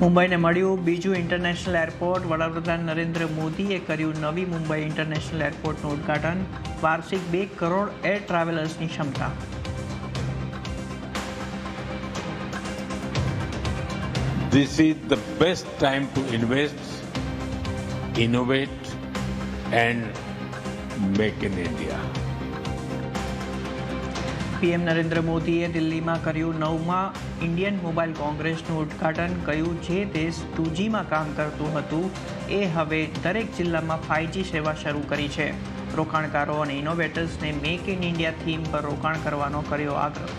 મુંબઈને મળ્યું બીજું international airport. વડાપ્રધાન નરેન્દ્ર મોદીએ કર્યું નવી મુંબઈ ઇન્ટરનેશનલ એરપોર્ટનું ઉદ્ઘાટન. વાર્ષિક 2 કરોડ એર ટ્રાવેલર્સની ક્ષમતા. This is the best time to invest, innovate and make in India. PM Narendra મોદીએ દિલ્હીમાં કર્યું 9મા ઇન્ડિયન મોબાઈલ કોંગ્રેસનું ઉદ્ઘાટન. કહ્યું જે દેશ 2Gમાં કામ કરતું હતું એ હવે દરેક જિલ્લામાં 5G સેવા શરૂ કરી છે. રોકાણકારો અને ઇનોવેટર્સને મેક ઇન ઇન્ડિયા થીમ પર રોકાણ કરવાનો કર્યો આગ્રહ.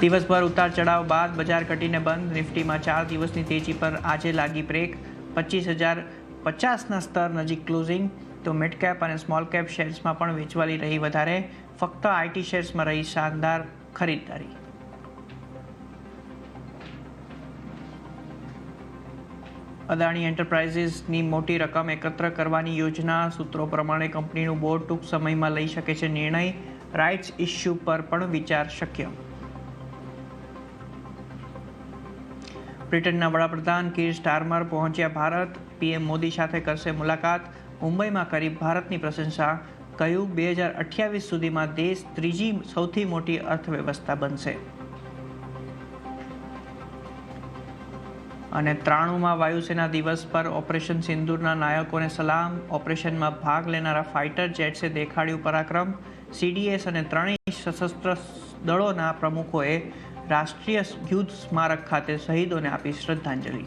દિવસભર ઉતાર ચઢાવ બાદ બજાર ઘટીને બંધ. નિફ્ટીમાં 4 દિવસની તેજી પર આજે લાગી બ્રેક. 25,050ના સ્તર નજીક ક્લોઝિંગ. તો મિડ કેપ અને સ્મોલ કેપ શેર્સમાં પણ વેચવાલી રહી વધારે. ફક્ત આઈટી શેર્સમાં રહી શાનદાર ખરીદદારી. અદાણી એન્ટરપ્રાઇઝીસની મોટી રકમ એકત્ર કરવાની યોજના. સૂત્રો પ્રમાણે કંપનીનું બોર્ડ ટૂંક સમયમાં લઈ શકે છે નિર્ણય. રાઇટ્સ ઇસ્યુ પર પણ વિચાર શક્ય. બ્રિટનના વડાપ્રધાન કીર સ્ટારમર પહોંચ્યા ભારત. પીએમ મોદી સાથે કરશે મુલાકાત. મુંબઈમાં કરી ભારતની પ્રશંસા. કહ્યું 2028 સુધીમાં દેશ 3જી સૌથી મોટી અર્થવ્યવસ્થા બનશે. અને 93મા વાયુસેના દિવસ પર ઓપરેશન સિંદૂરના નાયકોને સલામ. ઓપરેશનમાં ભાગ લેનારા ફાઇટર જેટ્સે દેખાડ્યું પરાક્રમ. CDS અને ત્રણેય સશસ્ત્ર દળોના પ્રમુખોએ રાષ્ટ્રીય યુદ્ધ સ્મારક ખાતે શહીદોને આપી શ્રદ્ધાંજલિ.